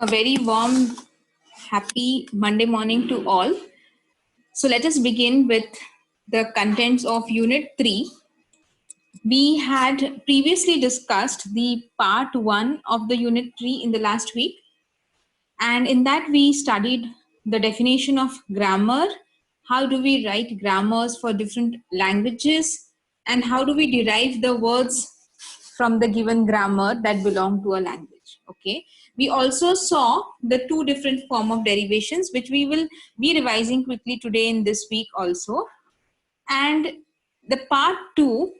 A very warm, happy Monday morning to all. So let us begin with the contents of Unit 3. We had previously discussed the part 1 of the Unit 3 in the last week. And in that we studied the definition of grammar, how do we write grammars for different languages, and how do we derive the words from the given grammar that belong to a language. Okay. We also saw the two different form of derivations, which we will be revising quickly today in this week also. And the part 2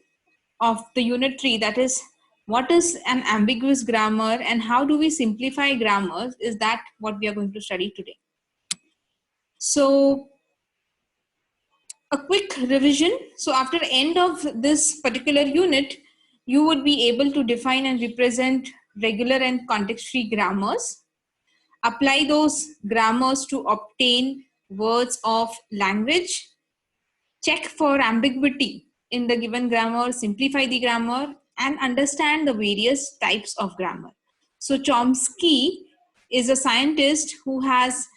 of the Unit 3, that is what is an ambiguous grammar and how do we simplify grammars, is that what we are going to study today. So a quick revision. So after the end of this particular unit, you would be able to define and represent regular and context-free grammars, apply those grammars to obtain words of language, check for ambiguity in the given grammar, simplify the grammar, and understand the various types of grammar. So Chomsky is a scientist who has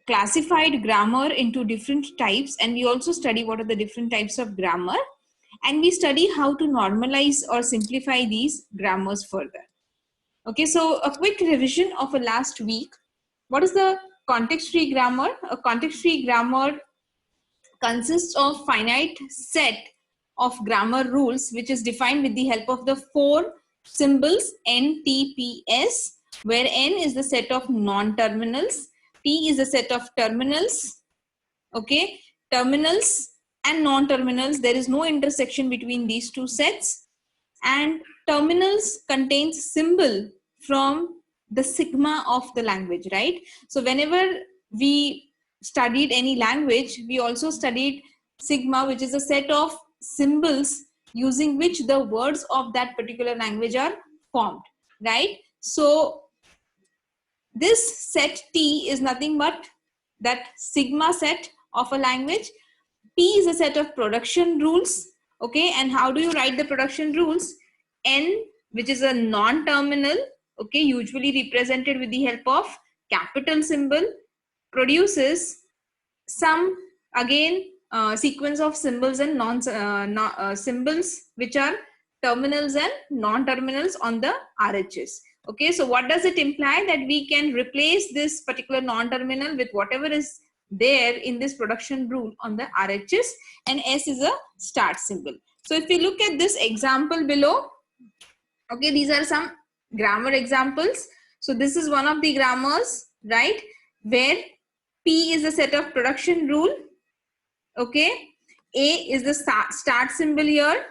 classified grammar into different types, and we also study what are the different types of grammar, and we study how to normalize or simplify these grammars further. Okay, so a quick revision of a last week. What is the context-free grammar? A context-free grammar consists of finite set of grammar rules which is defined with the help of the four symbols N, T, P, S, where N is the set of non-terminals, T is a set of terminals, okay, terminals and non-terminals. There is no intersection between these two sets, and terminals contains symbol from the sigma of the language, right? So whenever we studied any language, we also studied sigma, which is a set of symbols using which the words of that particular language are formed, right? So this set T is nothing but that sigma set of a language. P is a set of production rules, okay? And how do you write the production rules? N, which is a non-terminal, okay, usually represented with the help of capital symbol, produces some, again, sequence of symbols and symbols which are terminals and non-terminals on the RHS. Okay, so what does it imply? That we can replace this particular non-terminal with whatever is there in this production rule on the RHS, and S is a start symbol. So if we look at this example below, okay, these are some grammar examples. So this is one of the grammars, right, where P is a set of production rule, okay, A is the start symbol here.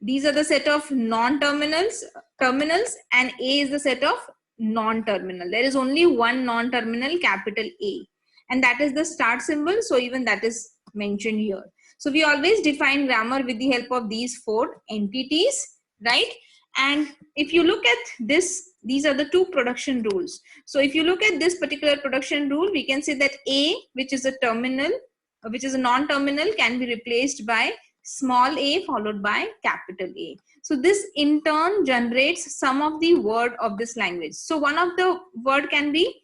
These are the set of non-terminals, and A is the set of non-terminal. There is only one non-terminal, capital A, and that is the start symbol. So even that is mentioned here. So we always define grammar with the help of these four entities, right? And if you look at this, these are the two production rules. So if you look at this particular production rule, we can say that A, which is a terminal, which is a non-terminal, can be replaced by small a followed by capital A. So this in turn generates some of the word of this language. So one of the word can be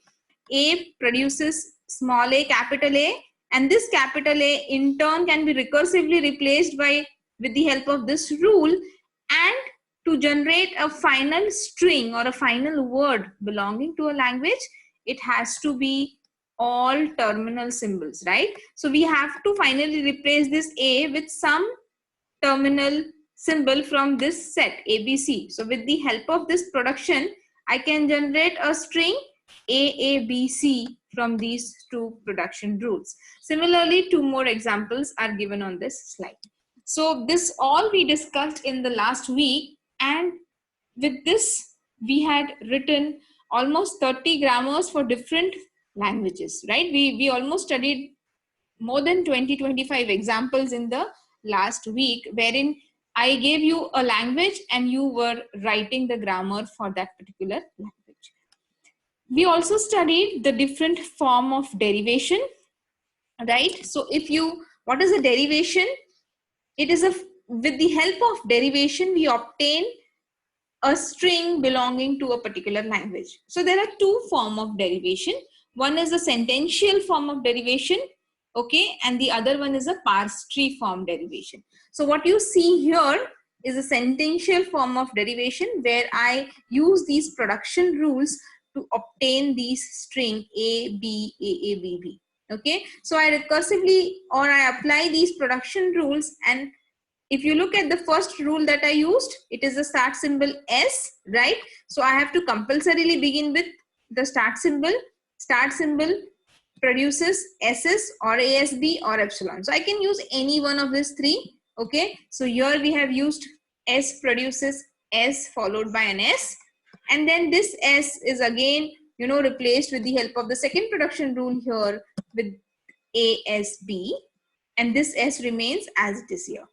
A produces small a, capital A, and this capital A in turn can be recursively replaced by with the help of this rule, and to generate a final string or a final word belonging to a language, it has to be all terminal symbols, right? So we have to finally replace this A with some terminal symbol from this set ABC. So with the help of this production, I can generate a string AABC from these two production rules. Similarly, two more examples are given on this slide. So this all we discussed in the last week, and with this we had written almost 30 grammars for different languages, right? We almost studied more than 20-25 examples in the last week, wherein I gave you a language and you were writing the grammar for that particular language. We also studied the different form of derivation, right? So what is a derivation? It is with the help of derivation we obtain a string belonging to a particular language. So there are two forms of derivation. One is a sentential form of derivation, okay, and the other one is a parse tree form derivation. So what you see here is a sentential form of derivation where I use these production rules to obtain these string A, B, A, B, B. Okay, so I recursively or I apply these production rules, and if you look at the first rule that I used, it is the start symbol S, right? So I have to compulsorily begin with the start symbol. Start symbol produces SS or ASB or epsilon. So I can use any one of these three. Okay. So here we have used S produces S followed by an S. And then this S is again, replaced with the help of the second production rule here with ASB. And this S remains as it is here.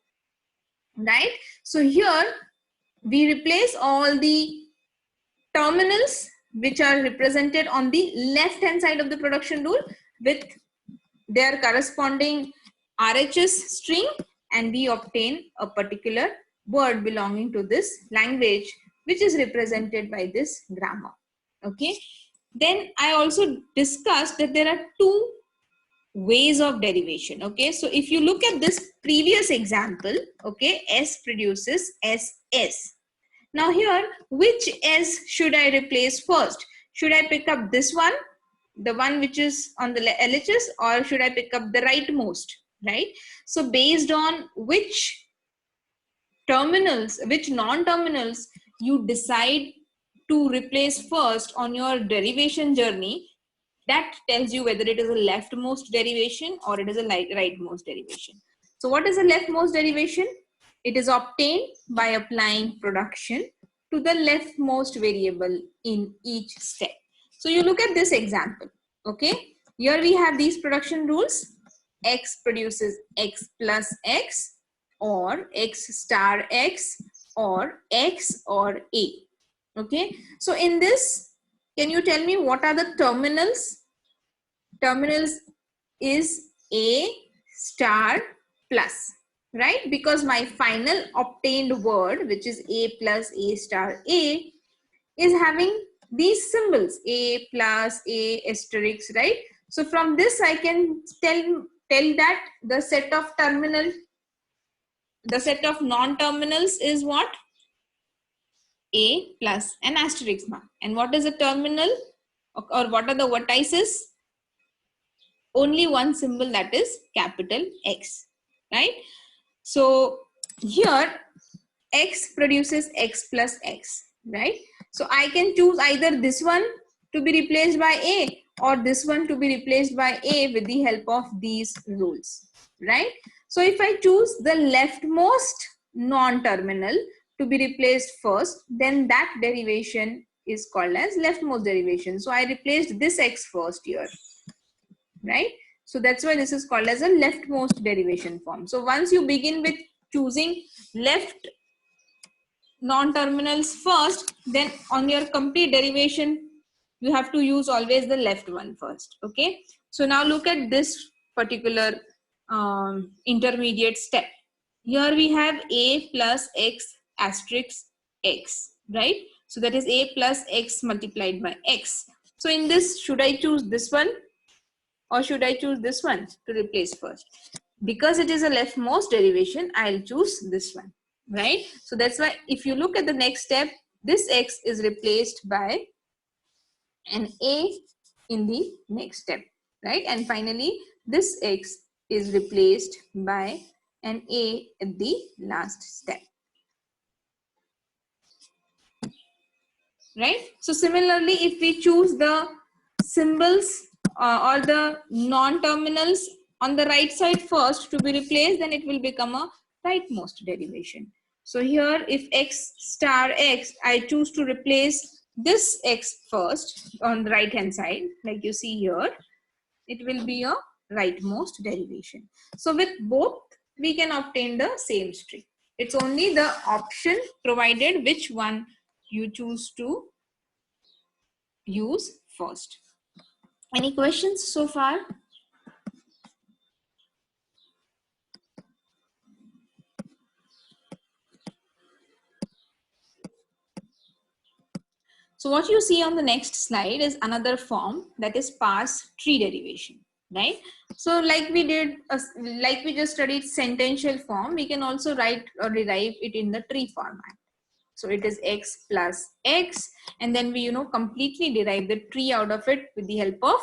Right? So here we replace all the terminals which are represented on the left hand side of the production rule with their corresponding RHS string, and we obtain a particular word belonging to this language which is represented by this grammar. Okay. Then I also discussed that there are two ways of derivation. Okay, so if you look at this previous example, okay, S produces SS. Now here, which S should I replace first? Should I pick up this one, the one which is on the LHS, or should I pick up the rightmost, right? So based on which terminals, which non-terminals you decide to replace first on your derivation journey, that tells you whether it is a leftmost derivation or it is a rightmost derivation. So what is a leftmost derivation? It is obtained by applying production to the leftmost variable in each step. So you look at this example, okay? Here we have these production rules. X produces X plus X, or X star X, or X or A. Okay, so in this, can you tell me what are the terminals? Terminals is A star plus, right? Because my final obtained word, which is A plus A star A, is having these symbols, A plus A asterisk, right? So from this I can tell that the set of non-terminals is what? A plus an asterisk mark. And what is a terminal, or what are the vertices? Only one symbol, that is capital X, right? So here X produces X plus X, right? So I can choose either this one to be replaced by A or this one to be replaced by A with the help of these rules, right? So if I choose the leftmost non-terminal to be replaced first, then that derivation is called as leftmost derivation. So I replaced this X first here, right? So that's why this is called as a leftmost derivation form. So once you begin with choosing left non-terminals first, then on your complete derivation, you have to use always the left one first. Okay. So now look at this particular intermediate step. Here we have A plus X asterisk X, right? So that is A plus X multiplied by X. So in this, should I choose this one or should I choose this one to replace first? Because it is a leftmost derivation, I'll choose this one, right? So that's why if you look at the next step, this X is replaced by an A in the next step, right? And finally, this X is replaced by an A at the last step, right? So similarly, if we choose the symbols or the non-terminals on the right side first to be replaced, then it will become a rightmost derivation. So here, if X star X, I choose to replace this X first on the right hand side, like you see here, it will be a rightmost derivation. So with both, we can obtain the same string. It's only the option provided which one you choose to use first. Any questions so far? So what you see on the next slide is another form, that is sparse tree derivation, right? So like we did, like we just studied sentential form, we can also write or derive it in the tree format. So it is x plus x, and then we, completely derive the tree out of it with the help of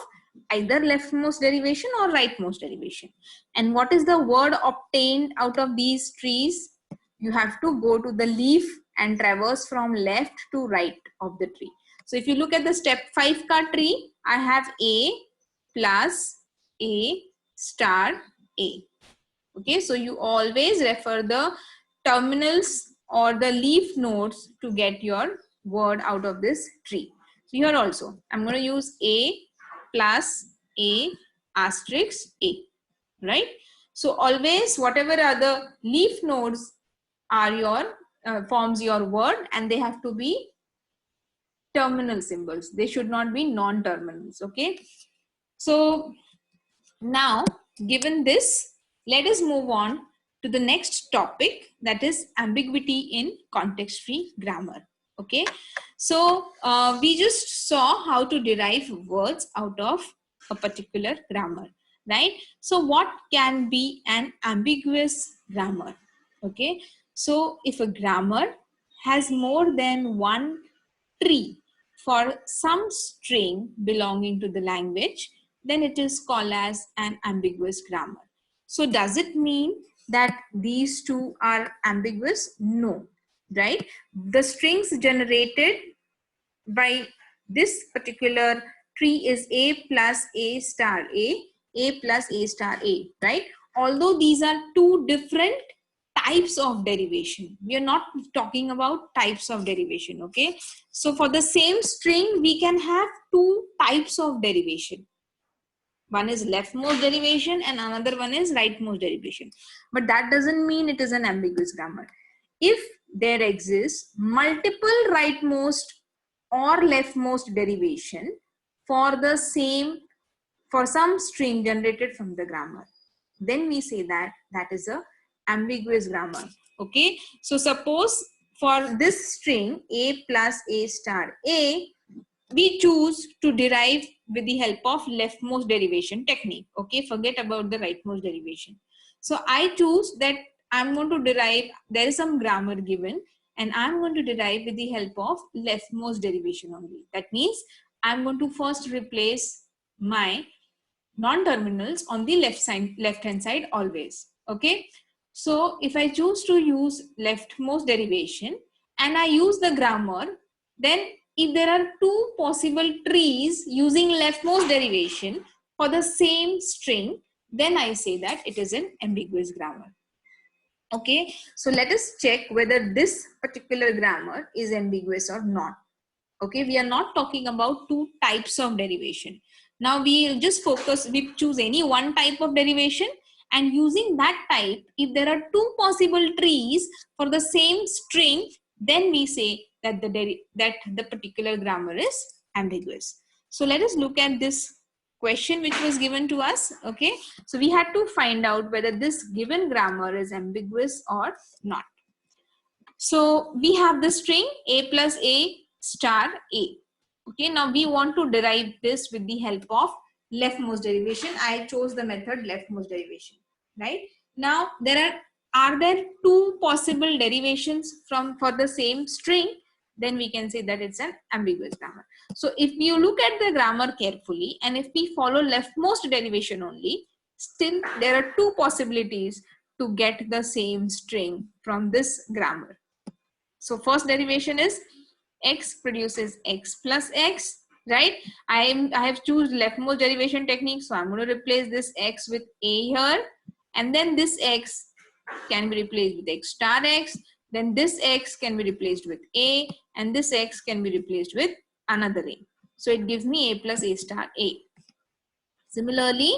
either leftmost derivation or rightmost derivation. And what is the word obtained out of these trees? You have to go to the leaf and traverse from left to right of the tree. So if you look at the step 5 ka tree, I have A plus A star A. Okay, so you always refer the terminals or the leaf nodes to get your word out of this tree. So here also, I'm going to use A plus A asterisk A, right? So always whatever are the leaf nodes are your forms your word, and they have to be terminal symbols. They should not be non-terminals. Okay, so now given this, let us move on to the next topic, that is ambiguity in context-free grammar. Okay, so we just saw how to derive words out of a particular grammar, right? So what can be an ambiguous grammar? Okay, so if a grammar has more than one tree for some string belonging to the language, then it is called as an ambiguous grammar. So does it mean that these two are ambiguous? No, right? The strings generated by this particular tree is A plus A star A plus A star A, right? Although these are two different types of derivation, we are not talking about types of derivation. Okay, so for the same string we can have two types of derivation. One is leftmost derivation and another one is rightmost derivation, but that doesn't mean it is an ambiguous grammar. If there exists multiple rightmost or leftmost derivation for the same, for some string generated from the grammar, then we say that that is a ambiguous grammar. Okay, so suppose for this string A plus A star A, we choose to derive with the help of leftmost derivation technique. Okay, forget about the rightmost derivation. So I choose that I'm going to derive, there is some grammar given, and I'm going to derive with the help of leftmost derivation only. That means I'm going to first replace my non-terminals on the left hand side always. Okay, so if I choose to use leftmost derivation and I use the grammar, then if there are two possible trees using leftmost derivation for the same string, then I say that it is an ambiguous grammar. Okay, so let us check whether this particular grammar is ambiguous or not. Okay, we are not talking about two types of derivation. Now we just focus, we choose any one type of derivation, and using that type, if there are two possible trees for the same string, then we say that the particular grammar is ambiguous. So let us look at this question which was given to us. Okay, so we had to find out whether this given grammar is ambiguous or not. So we have the string A plus A star A. Okay, now we want to derive this with the help of leftmost derivation. I chose the method leftmost derivation, right? Now are there two possible derivations for the same string? Then we can say that it's an ambiguous grammar. So if you look at the grammar carefully and if we follow leftmost derivation only, still there are two possibilities to get the same string from this grammar. So first derivation is x produces x plus x, right? I have choose leftmost derivation technique, so I'm going to replace this x with a here, and then this x can be replaced with x star x, then this x can be replaced with a, and this x can be replaced with another a. So it gives me a plus a star a. Similarly,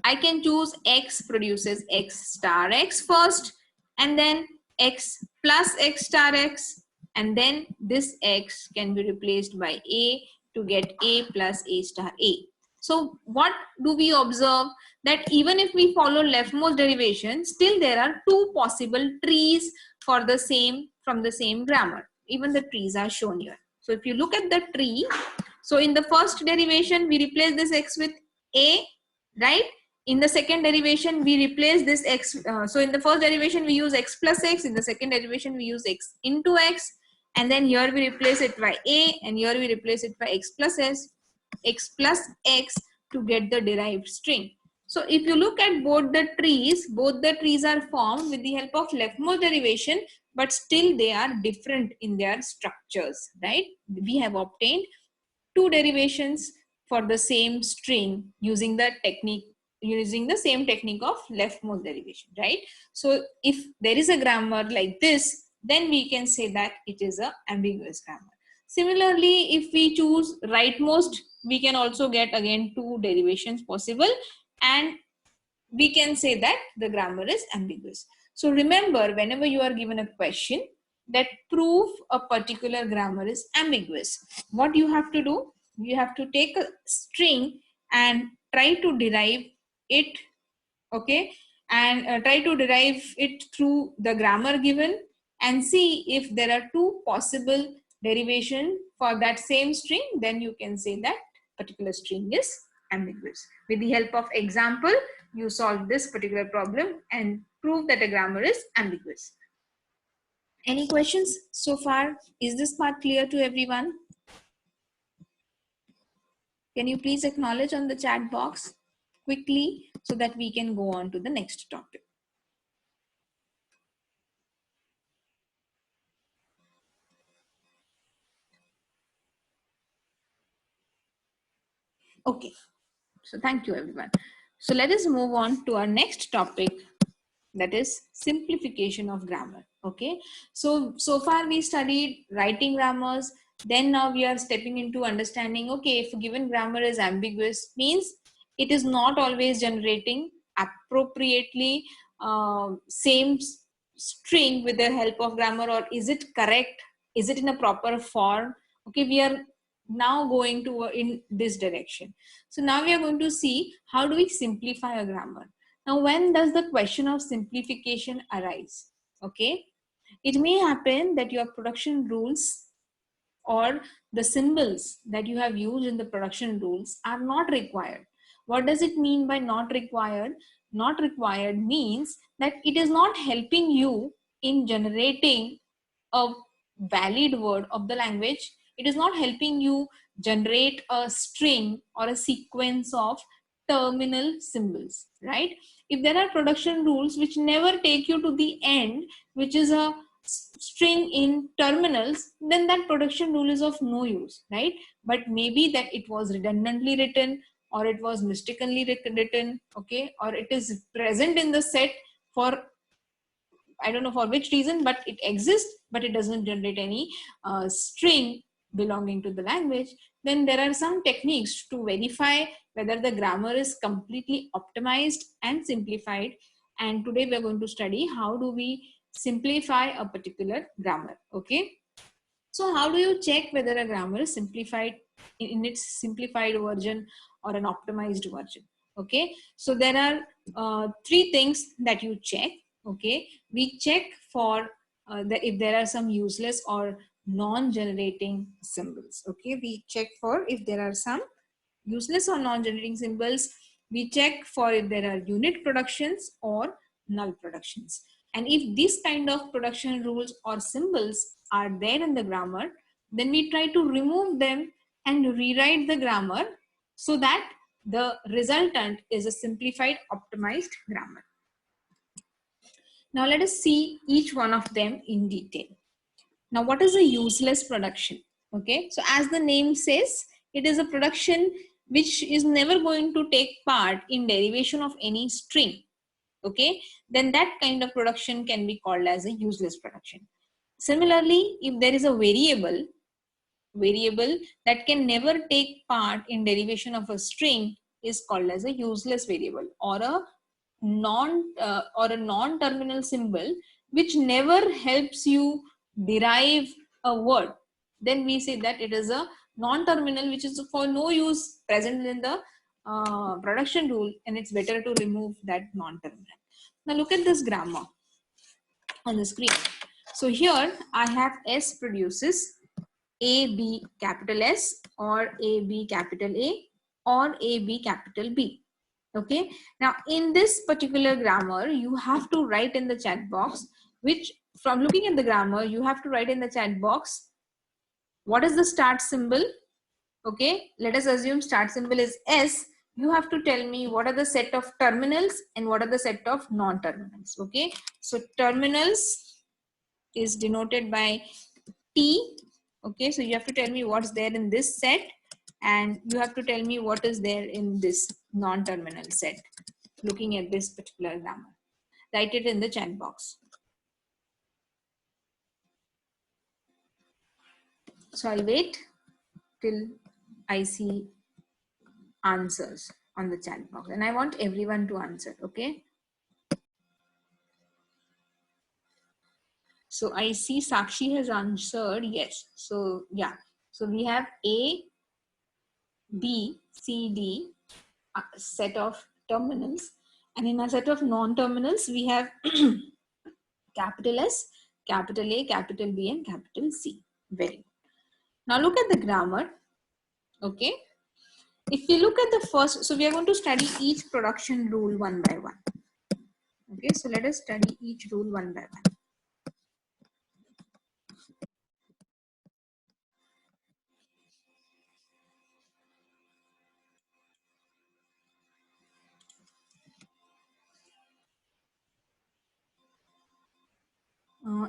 I can choose x produces x star x first, and then x plus x star x, and then this x can be replaced by a to get a plus a star a. So what do we observe? That even if we follow leftmost derivation, still there are two possible trees for the same, from the same grammar. Even the trees are shown here. So if you look at the tree, so in the first derivation, we replace this x with a, right? In the second derivation, we replace this x. So in the first derivation, we use x plus x. In the second derivation, we use x into x. And then here we replace it by a, and here we replace it by x plus x to get the derived string. So if you look at both the trees are formed with the help of leftmost derivation, but still they are different in their structures, right? We have obtained two derivations for the same string using the same technique of leftmost derivation, right? So if there is a grammar like this, then we can say that it is a ambiguous grammar. Similarly, if we choose rightmost, we can also get again two derivations possible, and we can say that the grammar is ambiguous. So remember, whenever you are given a question that prove a particular grammar is ambiguous, what you have to do? You have to take a string and try to derive it, okay? And try to derive it through the grammar given and see if there are two possible derivation for that same string, then you can say that particular string is ambiguous. With the help of example, you solve this particular problem and prove that a grammar is ambiguous. Any questions so far? Is this part clear to everyone? Can you please acknowledge on the chat box quickly so that we can go on to the next topic? Okay, so thank you everyone. So let us move on to our next topic, that is simplification of grammar. Okay, so far we studied writing grammars, then now we are stepping into understanding, okay, if a given grammar is ambiguous, means it is not always generating appropriately same string with the help of grammar, or is it correct, is it in a proper form? Okay, we are now going to in this direction. So now we are going to see how do we simplify a grammar. Now, when does the question of simplification arise? Okay, it may happen that your production rules or the symbols that you have used in the production rules are not required. What does it mean by not required? Not required means that it is not helping you in generating a valid word of the language. It is not helping you generate a string or a sequence of terminal symbols, right? If there are production rules which never take you to the end, which is a string in terminals, then that production rule is of no use, right? But maybe that it was redundantly written, or it was mistakenly written, okay, or it is present in the set for I don't know for which reason, but it exists, but it doesn't generate any string belonging to the language. Then there are some techniques to verify whether the grammar is completely optimized and simplified. And today we are going to study how do we simplify a particular grammar. Okay. So how do you check whether a grammar is simplified in its simplified version or an optimized version? Okay. So there are three things that you check. Okay, we check for if there are some useless or non-generating symbols. Okay, we check for if there are some useless or non-generating symbols. We check for if there are unit productions or null productions. And if this kind of production rules or symbols are there in the grammar, then we try to remove them and rewrite the grammar so that the resultant is a simplified optimized grammar. Now let us see each one of them in detail. Now what is a useless production? Okay, so as the name says, it is a production which is never going to take part in derivation of any string. Okay, then that kind of production can be called as a useless production. Similarly, if there is a variable that can never take part in derivation of a string is called as a useless variable, or a non-terminal symbol which never helps you derive a word, then we say that it is a non-terminal which is for no use present in the production rule, and it's better to remove that non-terminal. Now look at this grammar on the screen. So here I have S produces A, B, capital S, or A, B, capital A, or A, B, capital B. Okay. Now, in this particular grammar, you have to write in the chat box, which from looking at the grammar, you have to write in the chat box, what is the start symbol? Okay. Let us assume start symbol is S. You have to tell me what are the set of terminals and what are the set of non-terminals. Okay. So terminals is denoted by T. Okay. So you have to tell me what's there in this set, and you have to tell me what is there in this non-terminal set, looking at this particular grammar. Write it in the chat box. So I'll wait till I see answers on the chat box, and I want everyone to answer. Okay. So I see Sakshi has answered yes. So yeah. So we have A, B, C, D, a set of terminals, and in a set of non-terminals we have capital S, capital A, capital B, and capital C. Very good. Now look at the grammar. Okay. If we look at the first, so we are going to study each production rule one by one. Okay. So let us study each rule one by one.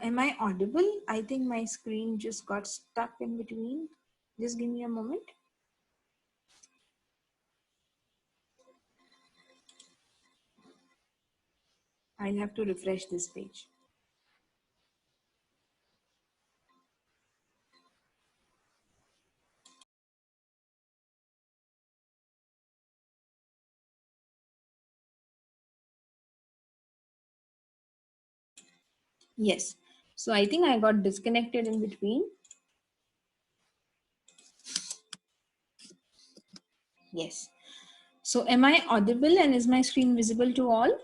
Am I audible? I think my screen just got stuck in between. Just give me a moment. I'll have to refresh this page. Yes. So I think I got disconnected in between. Yes. So am I audible and is my screen visible to all?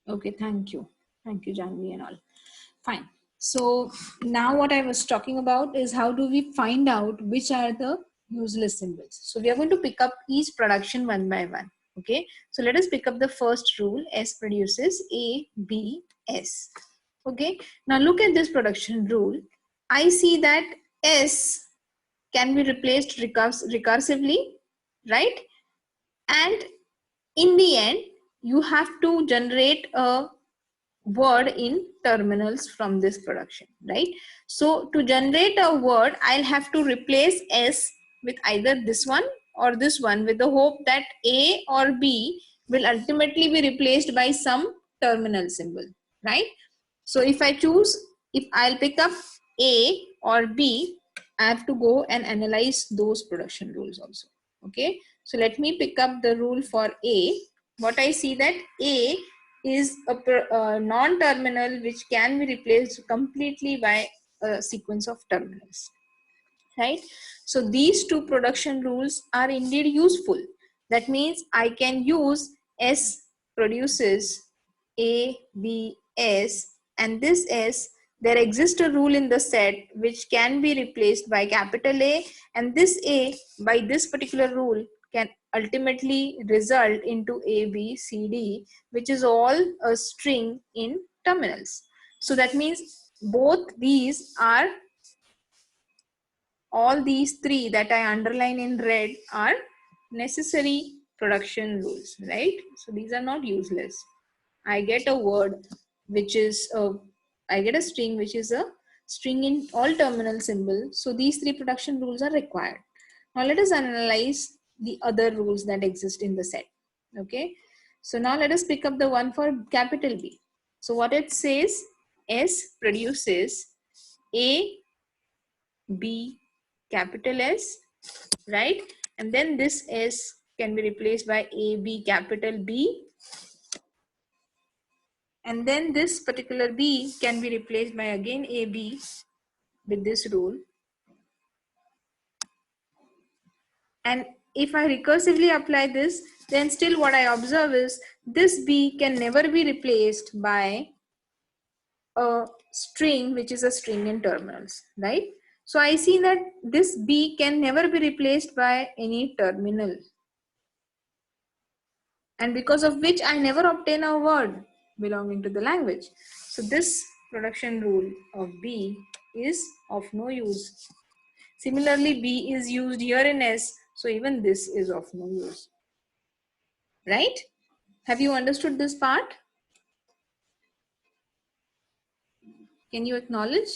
Okay, thank you. Thank you, Janvi and all. Fine. So now what I was talking about is how do we find out which are the useless symbols. So we are going to pick up each production one by one. Okay. So let us pick up the first rule. S produces A, B, S. Okay. Now look at this production rule. I see that S can be replaced recursively, right? And in the end, you have to generate a word in terminals from this production, right? So to generate a word, I'll have to replace S with either this one or this one, with the hope that A or B will ultimately be replaced by some terminal symbol, right? So if I choose, if I'll pick up A or B, I have to go and analyze those production rules also. Okay. So let me pick up the rule for A. What I see that A is a non-terminal which can be replaced completely by a sequence of terminals, right? So these two production rules are indeed useful. That means I can use S produces A, B, S, and this S, there exists a rule in the set which can be replaced by capital A, and this A by this particular rule can ultimately result into A, B, C, D, which is all a string in terminals. So that means both these are, all these three that I underline in red are necessary production rules, right? So these are not useless. I get a word which is I get a string which is a string in all terminal symbols. So these three production rules are required. Now let us analyze the other rules that exist in the set. Okay. So now let us pick up the one for capital B. So what it says, S produces A, B, capital S, right? And then this S can be replaced by A, B, capital B. And then this particular B can be replaced by again A, B with this rule. And if I recursively apply this, then still what I observe is this B can never be replaced by a string which is a string in terminals, right? So I see that this B can never be replaced by any terminal, and because of which I never obtain a word belonging to the language. So this production rule of B is of no use. Similarly, B is used here in S, so even this is of no use, right? Have you understood this part? Can you acknowledge?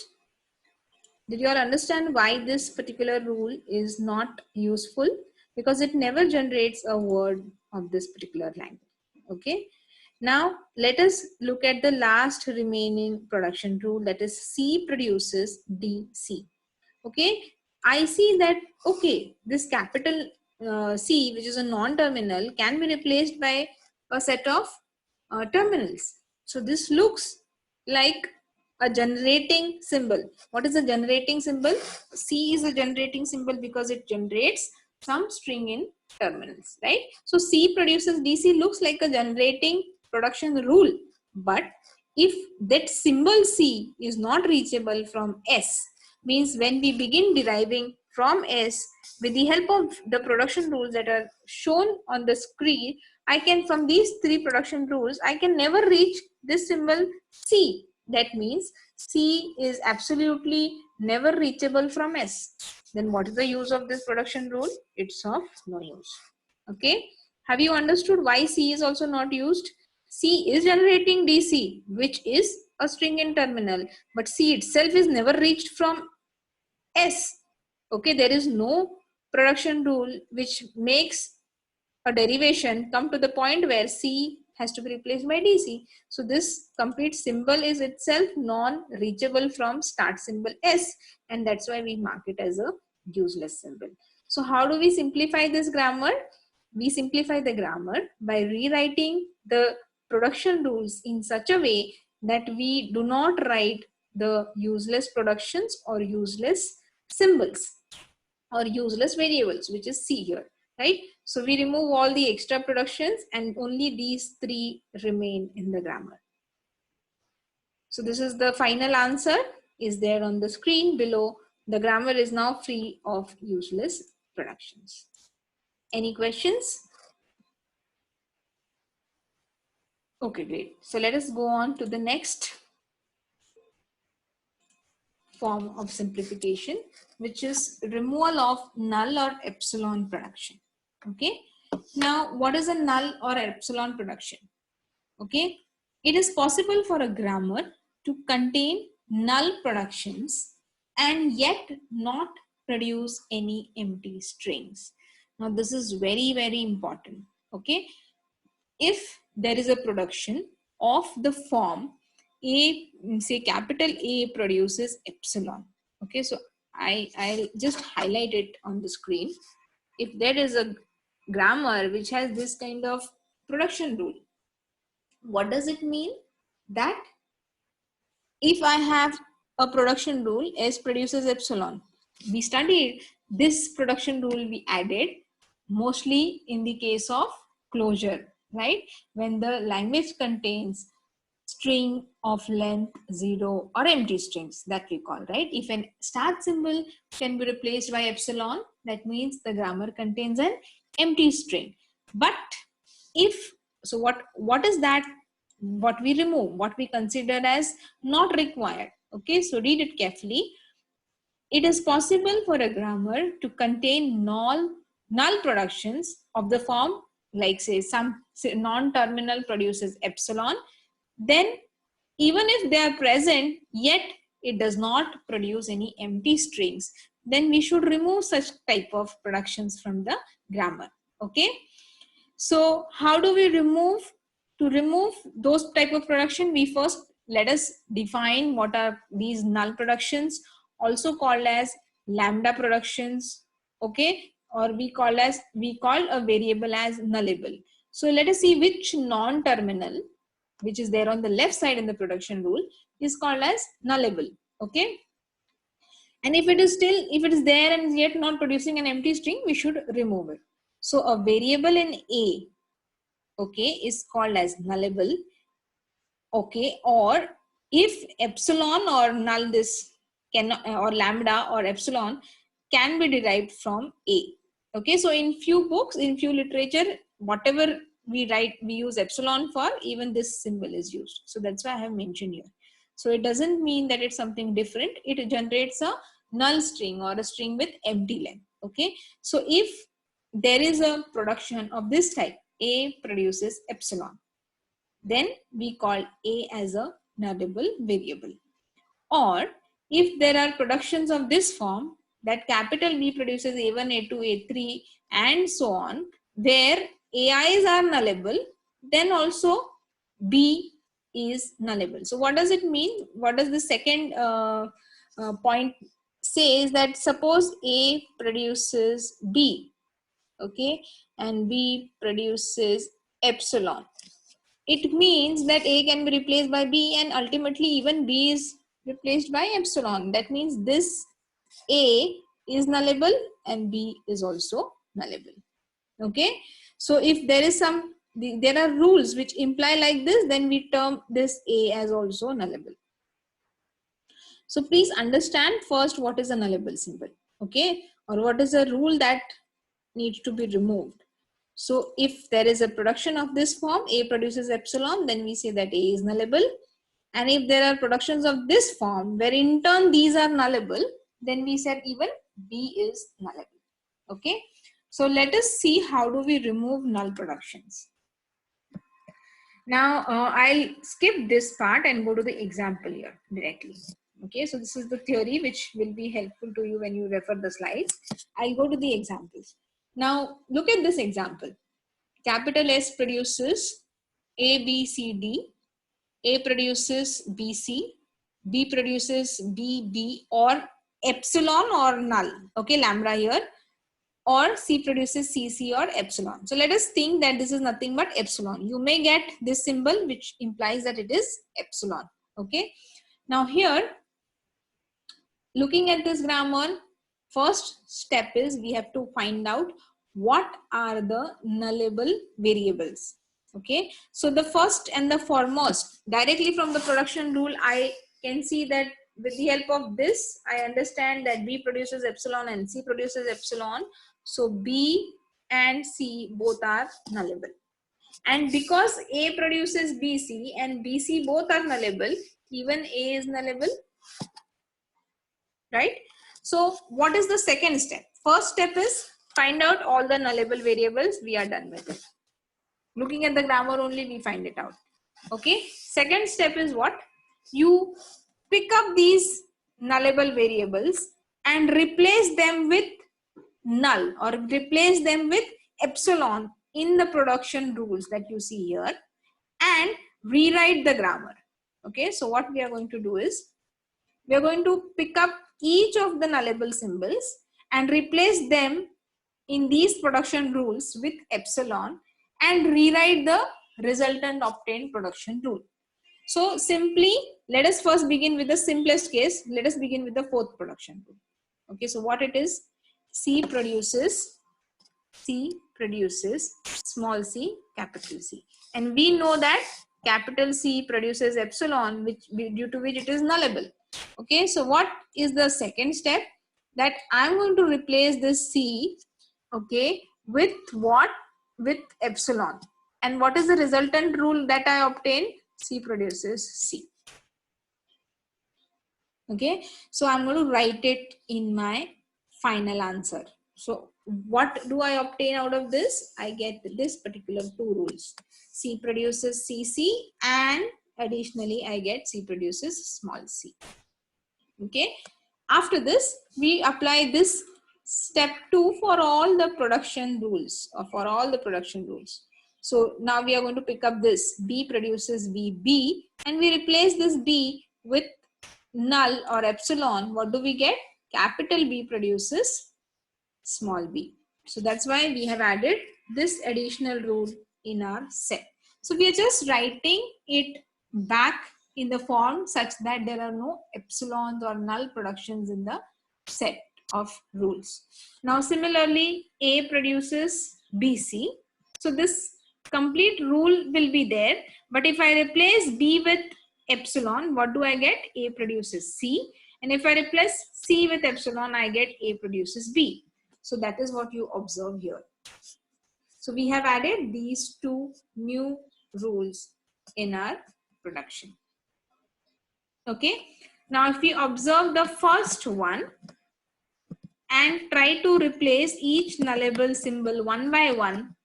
Did you all understand why this particular rule is not useful? Because it never generates a word of this particular language. Okay. Now let us look at the last remaining production rule, that is C produces DC. Okay. I see that, okay, this capital C, which is a non-terminal, can be replaced by a set of terminals. So this looks like a generating symbol. What is a generating symbol? C is a generating symbol because it generates some string in terminals, right? So C produces DC looks like a generating production rule, but if that symbol C is not reachable from S, means when we begin deriving from S with the help of the production rules that are shown on the screen, I can, from these three production rules, I can never reach this symbol C. That means C is absolutely never reachable from S. Then what is the use of this production rule? It's of no use. Okay. Have you understood why C is also not used? C is generating DC, which is a string in terminal, but C itself is never reached from S. Okay, there is no production rule which makes a derivation come to the point where C has to be replaced by DC. So this complete symbol is itself non-reachable from start symbol S, and that's why we mark it as a useless symbol. So how do we simplify this grammar? We simplify the grammar by rewriting the production rules in such a way that we do not write the useless productions or useless symbols or useless variables, which is C here, right? So we remove all the extra productions and only these three remain in the grammar. So this is the final answer, is there on the screen below. The grammar is now free of useless productions. Any questions? Okay, great. So let us go on to the next form of simplification, which is removal of null or epsilon production. Okay. Now, what is a null or epsilon production? Okay. It is possible for a grammar to contain null productions and yet not produce any empty strings. Now, this is very, very important. Okay. If there is a production of the form A, say capital A produces epsilon. Okay, so I'll just highlight it on the screen. If there is a grammar which has this kind of production rule, what does it mean? That if I have a production rule, S produces epsilon. We studied this production rule, we added mostly in the case of closure, right? When the language contains string of length 0 or empty strings, that we call, right? If an start symbol can be replaced by epsilon, that means the grammar contains an empty string. But if, so what is that? What we remove, what we consider as not required. Okay, so read it carefully. It is possible for a grammar to contain null productions of the form, like say some non-terminal produces epsilon, then even if they are present, yet it does not produce any empty strings, then we should remove such type of productions from the grammar. Okay. So how do we remove? To remove those type of production, we first let us define what are these null productions, also called as lambda productions. Okay, or we call a variable as nullable. So let us see which non-terminal, which is there on the left side in the production rule, is called as nullable. Okay, and if it is there and yet not producing an empty string, we should remove it. So a variable in A, okay, is called as nullable, okay, or if epsilon or null this can, or lambda or epsilon can be derived from A. Okay, so in few books, in few literature, whatever we write, we use epsilon for, even this symbol is used. So that's why I have mentioned here. So it doesn't mean that it's something different. It generates a null string or a string with empty length. Okay, so if there is a production of this type, A produces epsilon, then we call A as a nullable variable. Or if there are productions of this form, that capital B produces A1, A2, A3 and so on, where AIs are nullable, then also B is nullable. So what does it mean? What does the second point say is that suppose A produces B, okay, and B produces epsilon. It means that A can be replaced by B and ultimately even B is replaced by epsilon. That means this A is nullable and B is also nullable. Okay. So if there is there are rules which imply like this, then we term this A as also nullable. So please understand first what is a nullable symbol. Okay. Or what is a rule that needs to be removed. So if there is a production of this form, A produces epsilon, then we say that A is nullable. And if there are productions of this form, where in turn these are nullable, then we said even B is nullable. Okay. So let us see how do we remove null productions. Now I'll skip this part and go to the example here directly. Okay, so this is the theory which will be helpful to you when you refer the slides. I'll go to the examples. Now look at this example. Capital S produces A, B, C, D. A produces B, C. B produces B, B or epsilon or null. Okay, lambda here. Or C produces C, C or epsilon. So let us think that this is nothing but epsilon. You may get this symbol which implies that it is epsilon. Okay. Now here, looking at this grammar, first step is we have to find out what are the nullable variables. Okay. So the first and the foremost, directly from the production rule, I can see that with the help of this, I understand that B produces epsilon and C produces epsilon. So B and C both are nullable. And because A produces BC and BC both are nullable, even A is nullable, right? So what is the second step? First step is find out all the nullable variables. We are done with it. Looking at the grammar only, we find it out. Okay. Second step is what? You pick up these nullable variables and replace them with null or replace them with epsilon in the production rules that you see here and rewrite the grammar. Okay. So what we are going to do is we are going to pick up each of the nullable symbols and replace them in these production rules with epsilon and rewrite the resultant obtained production rule. So simply, let us first begin with the simplest case. Let us begin with the fourth production rule. Okay, so what it is? C produces small c, capital C. And we know that capital C produces epsilon, which due to which it is nullable. Okay, so what is the second step? That I'm going to replace this C, okay, with what? With epsilon. And what is the resultant rule that I obtain? C produces C. Okay, so I'm going to write it in my final answer. So what do I obtain out of this? I get this particular two rules. C produces CC and additionally I get C produces small c. Okay, after this we apply this step 2 for all the production rules or for all the production rules. So now we are going to pick up this B produces B and we replace this B with null or epsilon. What do we get? Capital B produces small b. So that's why we have added this additional rule in our set. So we are just writing it back in the form such that there are no epsilons or null productions in the set of rules. Now similarly, A produces BC. So this complete rule will be there. But if I replace B with epsilon, what do I get? A produces C. And if I replace C with epsilon, I get A produces B. So that is what you observe here. So we have added these two new rules in our production. Okay. Now if we observe the first one and try to replace each nullable symbol one by one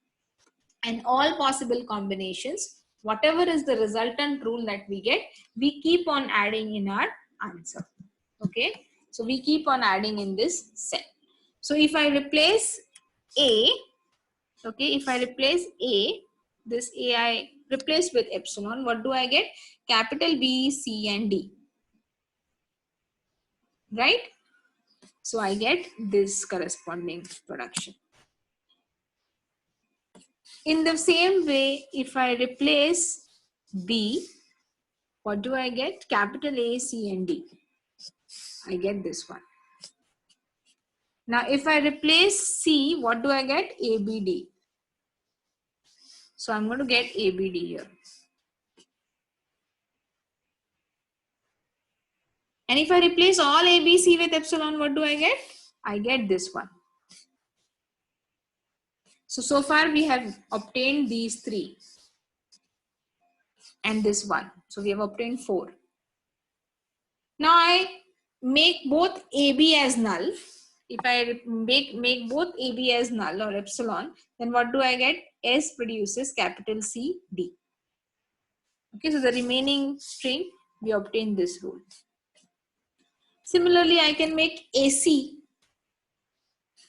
and all possible combinations, whatever is the resultant rule that we get, we keep on adding in our answer. Okay. So we keep on adding in this set. So if I replace A, okay, if I replace A, this A I replace with epsilon, what do I get? Capital B, C and D, right? So I get this corresponding production. In the same way, if I replace B, what do I get? Capital A, C and D. I get this one. Now if I replace C, what do I get? A, B, D. So I'm going to get A, B, D here. And if I replace all A, B, C with epsilon, what do I get? I get this one. So far we have obtained these three and this one. So we have obtained 4. Now I make both AB as null. If I make both AB as null or epsilon, then what do I get? S produces capital C, D. Okay, so the remaining string, we obtain this rule. Similarly, I can make AC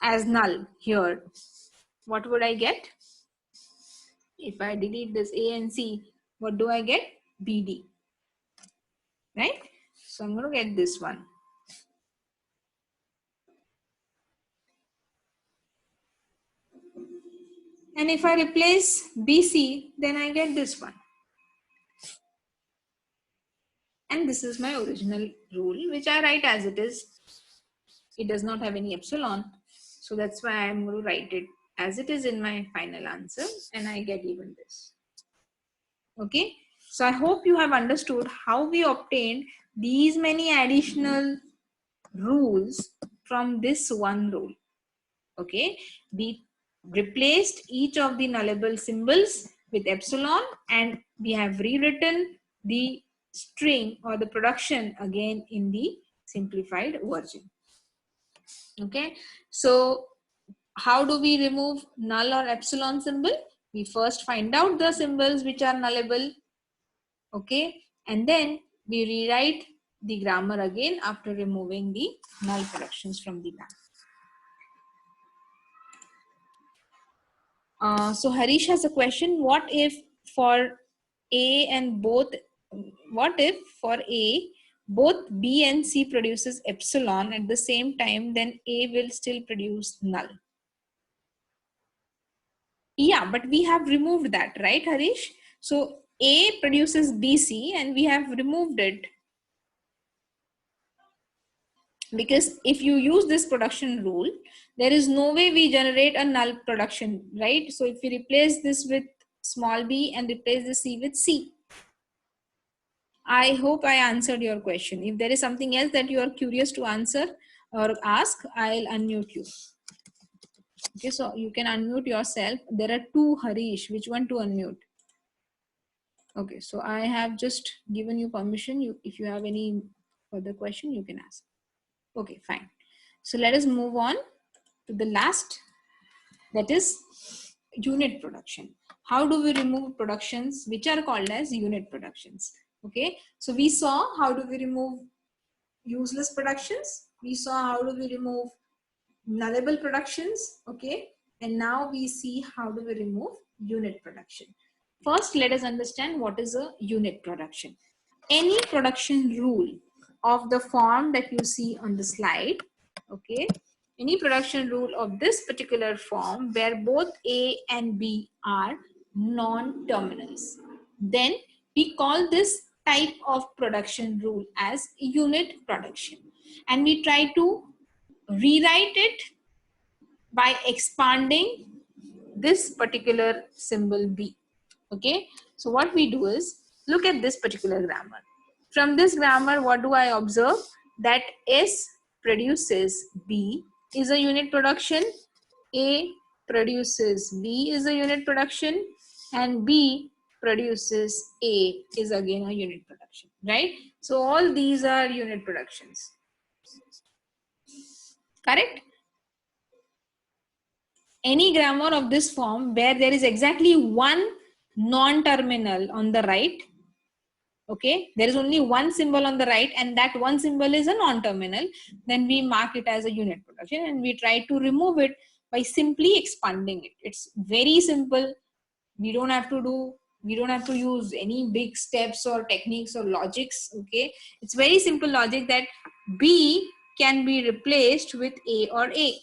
as null here. What would I get? If I delete this A and C, what do I get? BD. Right? So I'm going to get this one. And if I replace BC, then I get this one. And this is my original rule, which I write as it is. It does not have any epsilon. So that's why I'm going to write it as it is in my final answer. And I get even this. Okay. So I hope you have understood how we obtained these many additional rules from this one rule. Okay. We replaced each of the nullable symbols with epsilon and we have rewritten the string or the production again in the simplified version. Okay. So how do we remove null or epsilon symbol? We first find out the symbols which are nullable. Okay. And then we rewrite the grammar again after removing the null productions from the grammar. So Harish has a question. What if for A and both, what if for A, both B and C produces epsilon at the same time, then A will still produce null? Yeah, but we have removed that, right, Harish? So A produces BC and we have removed it. Because if you use this production rule, there is no way we generate a null production, right? So if we replace this with small b and replace the C with C. I hope I answered your question. If there is something else that you are curious to answer or ask, I'll unmute you. Okay, so you can unmute yourself. There are 2 Harish. Which one to unmute? Okay, so I have just given you permission. If you have any further question, you can ask. Okay, fine. So let us move on to the last, that is unit production. How do we remove productions which are called as unit productions? Okay, so we saw how do we remove useless productions. We saw how do we remove nullable productions. Okay, and now we see how do we remove unit production. First, let us understand what is a unit production. Any production rule of the form that you see on the slide, okay, any production rule of this particular form where both A and B are non-terminals, then we call this type of production rule as unit production, and we try to rewrite it by expanding this particular symbol B. Okay, so what we do is look at this particular grammar. From this grammar, what do I observe? That S produces B is a unit production, A produces B is a unit production, and B produces A is again a unit production, right? So all these are unit productions, correct? Any grammar of this form where there is exactly one non-terminal on the right, okay, there is only one symbol on the right and that one symbol is a non-terminal, then we mark it as a unit production and we try to remove it by simply expanding it. It's very simple. We don't have to use any big steps or techniques or logics. Okay, it's very simple logic that B can be replaced with A or A,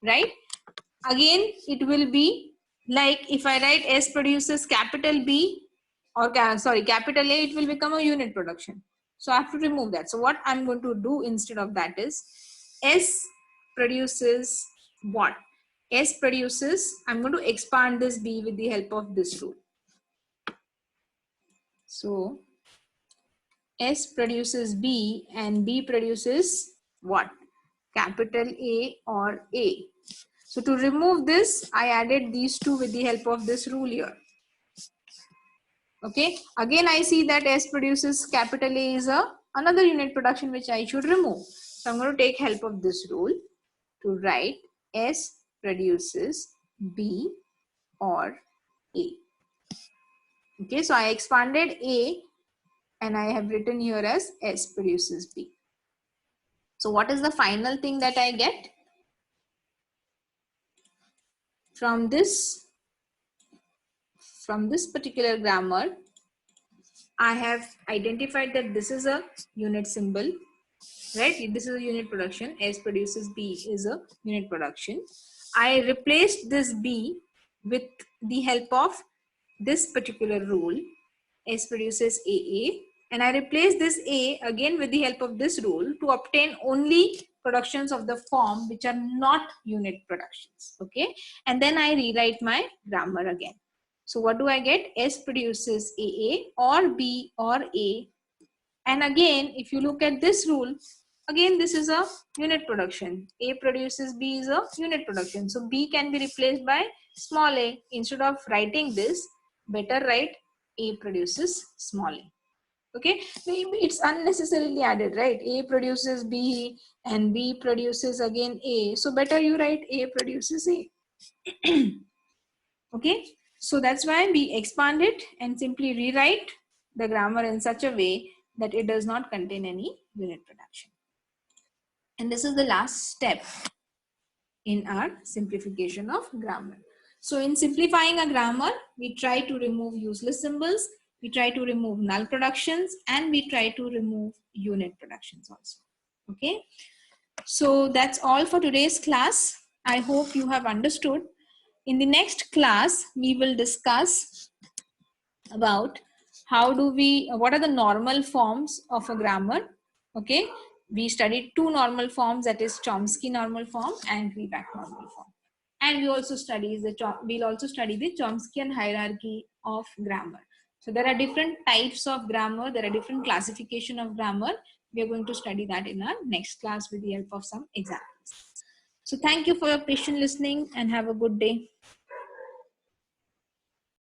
right? Again, it will be like if I write S produces capital B or capital A, it will become a unit production. So I have to remove that. So what I'm going to do instead of that is S produces what? S produces, I'm going to expand this B with the help of this rule. So S produces B and B produces what? Capital A or A. So to remove this, I added these two with the help of this rule here. Okay. Again, I see that S produces capital A is another unit production which I should remove. So I'm going to take help of this rule to write S produces B or A. Okay. So I expanded A and I have written here as S produces B. So what is the final thing that I get? From this particular grammar, I have identified that this is a unit symbol, right? This is a unit production. S produces B is a unit production. I replaced this B with the help of this particular rule. S produces AA, and I replace this A again with the help of this rule to obtain only productions of the form which are not unit productions. Okay, and then I rewrite my grammar again. So what do I get? S produces AA or B or A. And again, if you look at this rule, again this is a unit production. A produces B is a unit production. So B can be replaced by small a. Instead of writing this, better write A produces small a. Okay, it's unnecessarily added, right? A produces B and B produces again A. So better you write A produces A. Okay, so that's why we expand it and simply rewrite the grammar in such a way that it does not contain any unit production. And this is the last step in our simplification of grammar. So in simplifying a grammar, we try to remove useless symbols, we try to remove null productions, and we try to remove unit productions also. Okay, so that's all for today's class. I hope you have understood. In the next class, we will discuss about what are the normal forms of a grammar. Okay, we studied two normal forms, that is Chomsky normal form and Reback normal form, and we'll also study the Chomskyan hierarchy of grammar. So there are different types of grammar, there are different classification of grammar. We are going to study that in our next class with the help of some examples. So thank you for your patient listening and have a good day.